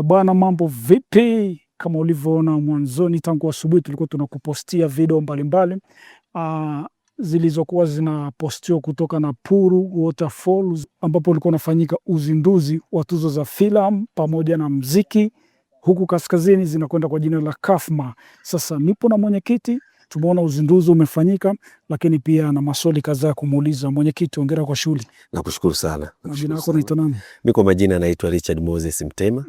Bwana, mambo vipi? Kama ulivyoona mwanzoni, tangu asubuhi tulikuwa tunakupostia video mbalimbali zilizokuwa zinapostiwa kutoka Nakuru Waterfalls, ambapo ulikuwa unafanyika uzinduzi wa tuzo za filamu pamoja na mziki huku kaskazini, zinakwenda kwa jina la KAFMA. Sasa nipo na mwenyekiti, tumeona uzinduzi umefanyika, lakini pia na maswali kadhaa kumuuliza. Mwenyekiti, hongera kwa shughuli. Nakushukuru sana. Majina yako naitwa nani? Mimi kwa majina naitwa Richard Moses Mtema.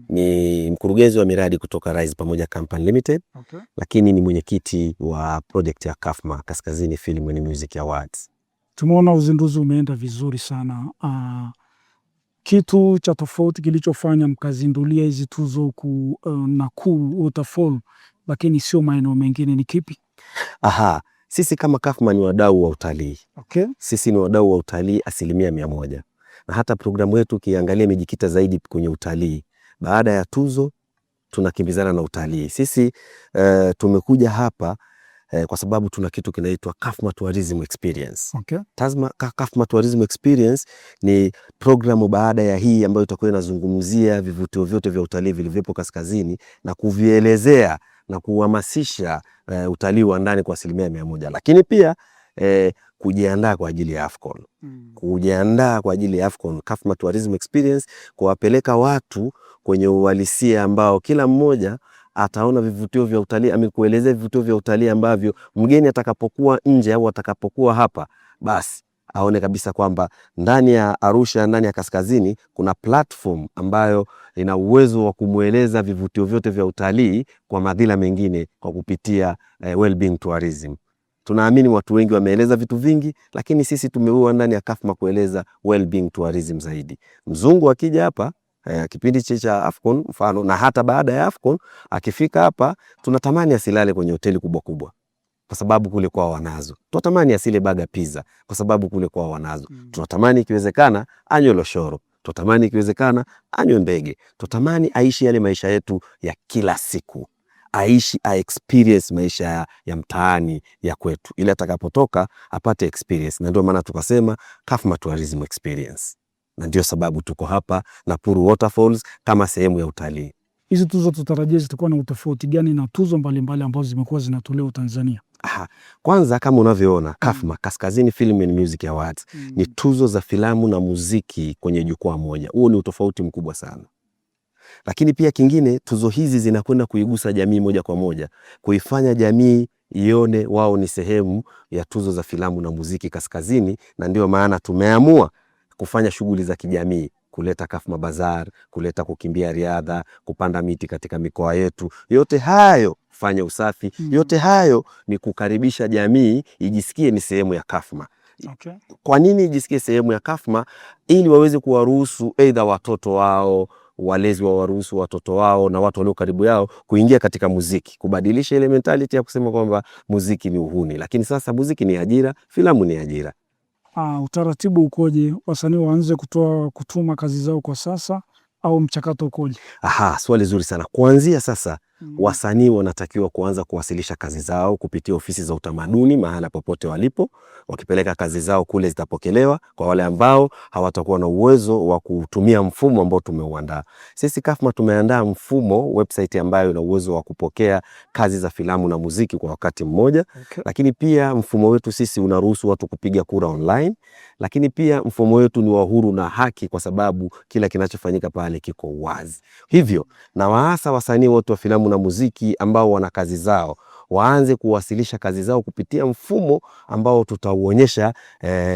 Ni mkurugenzi wa miradi kutoka Rise Pamoja Company Limited. Okay. Lakini ni mwenyekiti wa project ya KAFMA, Kaskazini Film and Music Awards. Tumeona uzinduzi umeenda vizuri sana. Kitu cha tofauti kilichofanya mkazindulia hizi tuzo huku Nakuru Waterfall, lakini sio maeneo mengine, ni kipi? Sisi kama KAFMA ni wadau wa utalii. Okay. Sisi ni wadau wa utalii 100%. Na hata programu yetu ukiangalia imejikita zaidi kwenye utalii. Baada ya tuzo tunakimbizana na utalii. Sisi tumekuja hapa kwa sababu tuna kitu kinaitwa KAFMA Tourism Experience. Okay. KAFMA Tourism Experience ni programu baada ya hii ambayo itakuwa inazungumzia vivutio vyote vya utalii vilivyopo kaskazini na kuvielezea na kuhamasisha utalii wa ndani kwa 100%. Lakini pia kujiandaa kwa ajili ya AFCON. Kujiandaa kwa ajili ya AFCON, KAFMA Tourism Experience, kuwapeleka watu kwenye uhalisia ambao kila mmoja ataona vivutio vya utalii, amekuelezea vivutio vya utalii ambavyo mgeni atakapokuwa nje au atakapokuwa hapa, basi aone kabisa kwamba ndani ya Arusha, ndani ya kaskazini kuna platform ambayo ina uwezo wa kumueleza vivutio vyote vya utalii kwa madhila mengine kwa kupitia well-being tourism. Tunaamini watu wengi wameeleza vitu vingi, lakini sisi tumeua ndani ya KAFMA kueleza well-being tourism zaidi. Mzungu akija hapa kipindi cha AFCON mfano, na hata baada ya AFCON akifika hapa, tunatamani asilale kwenye hoteli kubwa kubwa kwa sababu kule kwao wanazo. Tunatamani asile baga pizza kwa sababu kule kwao wanazo. Tunatamani ikiwezekana anywe loshoro. Tunatamani ikiwezekana anywe mbege. Tunatamani aishi yale maisha yetu ya kila siku. Aishi experience maisha ya mtaani ya kwetu, ili atakapotoka apate experience. Na ndio maana tukasema KAFMA Tourism Experience. Na ndio sababu tuko hapa Nakuru Waterfalls kama sehemu ya utalii. Hizi tuzo tutarajia zitakuwa na utofauti gani na tuzo mbalimbali ambazo zimekuwa zinatolewa Tanzania? Kwanza kama unavyoona KAFMA Kaskazini Film and Music Awards ni tuzo za filamu na muziki kwenye jukwaa moja. Huo ni utofauti mkubwa sana. Lakini pia kingine, tuzo hizi zinakwenda kuigusa jamii moja kwa moja, kuifanya jamii ione wao ni sehemu ya tuzo za filamu na muziki kaskazini. Na ndio maana tumeamua kufanya shughuli za kijamii, kuleta KAFMA Bazaar, kuleta kukimbia riadha, kupanda miti katika mikoa yetu. Yote hayo fanya usafi. Yote hayo ni kukaribisha jamii ijisikie ni sehemu ya KAFMA. Okay. Kwa nini ijisikie sehemu ya KAFMA? Ili waweze kuwaruhusu aidha watoto wao, walezi waruhusu watoto wao na watu walio karibu yao kuingia katika muziki, kubadilisha ile mentality ya kusema kwamba muziki ni uhuni. Lakini sasa muziki ni ajira, filamu ni ajira. Utaratibu ukoje? Wasanii waanze kutuma kazi zao kwa sasa au mchakato ukoje? Swali zuri sana. Kuanzia sasa wasanii wanatakiwa kuanza kuwasilisha kazi zao kupitia ofisi za utamaduni mahala popote walipo. Wakipeleka kazi zao kule zitapokelewa. Kwa wale ambao hawatakuwa na uwezo wa kutumia mfumo ambao tumeuandaa, sisi KAFMA tumeandaa mfumo, website ambayo ina uwezo wa kupokea kazi za filamu na muziki kwa wakati mmoja. Okay. Lakini pia mfumo wetu sisi unaruhusu watu kupiga kura online. Lakini pia mfumo wetu ni wa huru na haki kwa sababu kila kinachofanyika pale kiko wazi. Hivyo na waasa wasanii wote wa filamu na muziki ambao wana kazi zao waanze kuwasilisha kazi zao kupitia mfumo ambao tutauonyesha.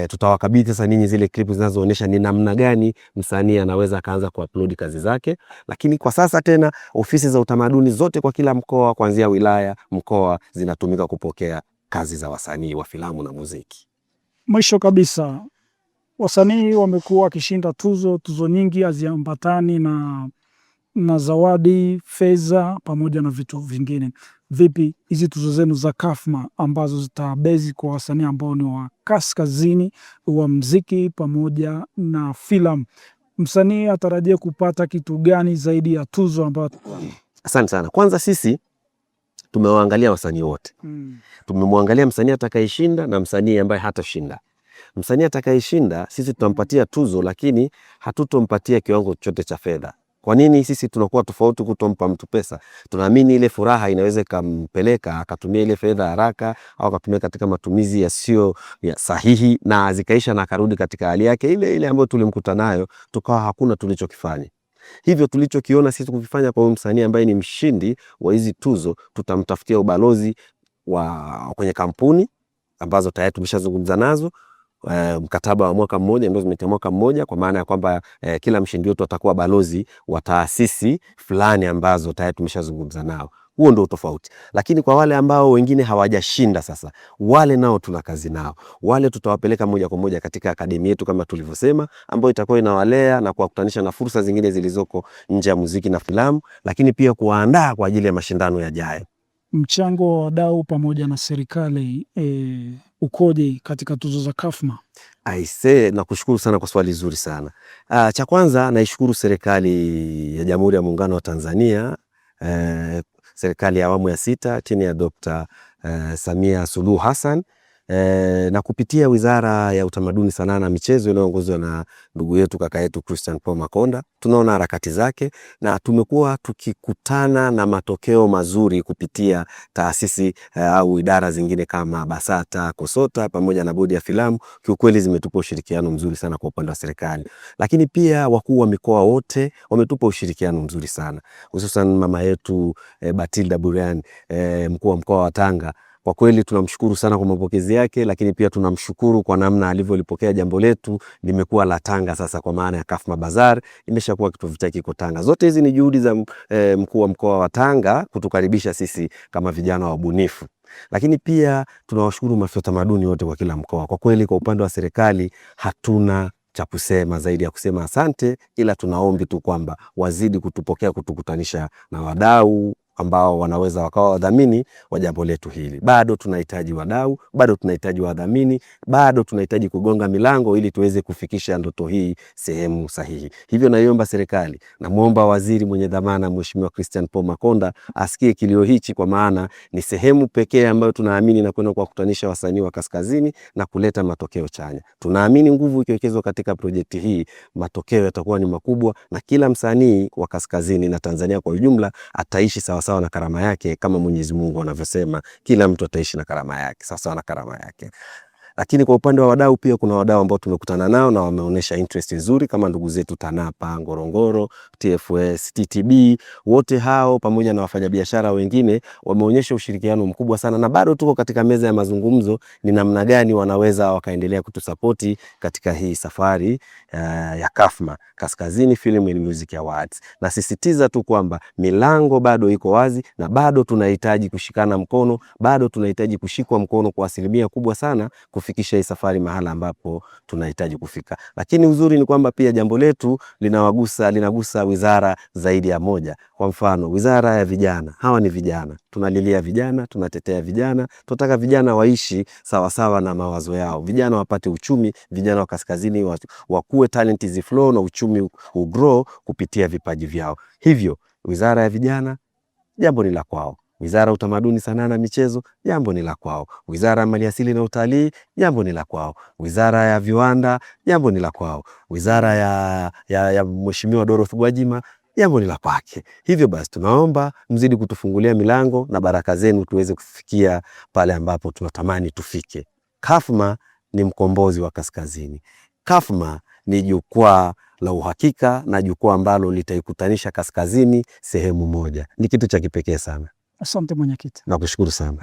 Tutawakabidhi sasa ninyi zile clip zinazoonyesha ni namna gani msanii anaweza kaanza kuupload kazi zake. Lakini kwa sasa tena ofisi za utamaduni zote kwa kila mkoa, kuanzia wilaya, mkoa, zinatumika kupokea kazi za wasanii wa filamu na muziki. Mwisho kabisa, wasanii wamekuwa wakishinda tuzo nyingi haziambatani na zawadi, fedha pamoja na vitu vingine. Vipi hizi tuzo zenu za KAFMA ambazo zitabezi kwa wasanii ambao ni wa kaskazini wa muziki pamoja na filamu, msanii atarajia kupata kitu gani zaidi ya tuzo ambayo? Asante sana. Kwanza sisi tumewaangalia wasanii wote. Tumemwangalia msanii atakayeshinda na msanii ambaye hatashinda. Msanii atakayeshinda sisi tutampatia tuzo, lakini hatutompatia kiwango chochote cha fedha. Kwa nini sisi tunakuwa tofauti kutompa mtu pesa? Tunaamini ile furaha inaweza kumpeleka akatumia ile fedha haraka au akatumia katika matumizi yasiyo sahihi na zikaisha na akarudi katika hali yake ile ile ambayo tulimkuta nayo, tukawa hakuna tulichokifanya. Hivyo tulichokiona sisi kukifanya kwa msanii ambaye ni mshindi wa hizi tuzo, tutamtafutia ubalozi kwenye kampuni ambazo tayari tumeshazungumza nazo, mkataba wa mwaka mmoja, ndio zimetia mwaka mmoja, kwa maana ya kwamba kila mshindi wetu atakuwa balozi wa taasisi fulani ambazo tayari tumeshazungumza nao. Huo ndio tofauti. Lakini kwa wale ambao wengine hawajashinda, sasa wale nao tuna kazi nao. Wale tutawapeleka moja kwa moja katika akademi yetu kama tulivyosema, ambayo itakuwa inawalea na kuwakutanisha na fursa zingine zilizoko nje ya muziki na filamu, lakini pia kuwaandaa kwa ajili ya mashindano yajayo. Mchango wa wadau pamoja na serikali ukoje katika tuzo za Kafma? Aise, nakushukuru sana kwa swali zuri sana. Cha kwanza naishukuru serikali ya Jamhuri ya Muungano wa Tanzania, serikali ya awamu ya 6 chini ya Dr. Samia Suluhu Hassan, na kupitia Wizara ya Utamaduni, Sanaa na Michezo inayoongozwa na ndugu yetu kaka yetu Christian Paul Makonda. Tunaona harakati zake na tumekuwa tukikutana na matokeo mazuri kupitia taasisi au idara zingine kama BASATA, KOSOTA pamoja na Bodi ya Filamu. Kiukweli zimetupa ushirikiano mzuri sana kwa upande wa serikali. Lakini pia wakuu wa mikoa wote wametupa ushirikiano mzuri sana. Hususan mama yetu Batilda Burian, mkuu wa mkoa wa Tanga. Kwa kweli tunamshukuru sana kwa mapokezi yake, lakini pia tunamshukuru kwa namna alivyolipokea jambo letu. Limekuwa la Tanga sasa, kwa maana ya Kafma Bazaar imeshakuwa kitovu chake kiko Tanga. Zote hizi ni juhudi za mkuu wa mkoa wa Tanga kutukaribisha sisi kama vijana wabunifu. Lakini pia tunawashukuru maafisa tamaduni wote kwa kila mkoa. Kwa kweli kwa upande wa serikali hatuna cha kusema zaidi ya kusema asante, ila tunaombi tu kwamba wazidi kutupokea, kutukutanisha na wadau ambao wanaweza wakawa wadhamini wa jambo letu hili. Bado tunahitaji wadau, bado tunahitaji wadhamini, bado tunahitaji kugonga milango ili tuweze kufikisha ndoto hii sehemu sahihi. Hivyo naiomba serikali, namuomba waziri mwenye dhamana Mheshimiwa Christian Paul Makonda asikie kilio hichi, kwa maana ni sehemu pekee ambayo tunaamini na kwenda kuwakutanisha wasanii wa kaskazini na kuleta matokeo chanya. Tunaamini nguvu ikiwekezwa katika projekti hii, matokeo yatakuwa ni makubwa na kila msanii wa kaskazini na Tanzania kwa ujumla ataishi sawa na karama yake, kama Mwenyezi Mungu anavyosema kila mtu ataishi na karama yake, sawa na karama yake. Lakini kwa upande wa wadau pia kuna wadau ambao tumekutana nao na wameonyesha interest nzuri kama ndugu zetu TANAPA, Ngorongoro, TFS, TTB, wote hao pamoja na wafanyabiashara wengine wameonyesha ushirikiano mkubwa sana, na bado tuko katika meza ya mazungumzo ni namna gani wanaweza wakaendelea kutusapoti katika hii safari ya Kafma Kaskazini Film and Music Awards. Na sisitiza tu kwamba milango bado iko wazi na bado tunahitaji kushikana mkono, bado tunahitaji kushikwa mkono kwa asilimia kubwa sana kufikisha hii safari mahala ambapo tunahitaji kufika. Lakini uzuri ni kwamba pia jambo letu linagusa wizara zaidi ya moja. Kwa mfano, Wizara ya Vijana. Hawa ni vijana. Tunalilia vijana, tunatetea vijana. Tunataka vijana waishi sawa sawa na mawazo yao. Vijana wapate uchumi, vijana wa kaskazini wakue, talent ziflow na uchumi ugrow kupitia vipaji vyao. Hivyo, Wizara ya Vijana jambo ni la kwao. Wizara ya Utamaduni, Sanaa na Michezo jambo ni la kwao. Wizara ya Maliasili na Utalii jambo ni la kwao. Wizara ya Viwanda jambo ni la kwao. Wizara ya Mheshimiwa Dorothy Gwajima jambo ni la kwake. Hivyo basi tunaomba mzidi kutufungulia milango na baraka zenu tuweze kufikia pale ambapo tunatamani tufike. Kafma ni mkombozi wa kaskazini. Kafma ni jukwaa la uhakika na jukwaa ambalo litaikutanisha kaskazini sehemu moja. Ni kitu cha kipekee sana. Asante mwenyekiti. Nakushukuru sana.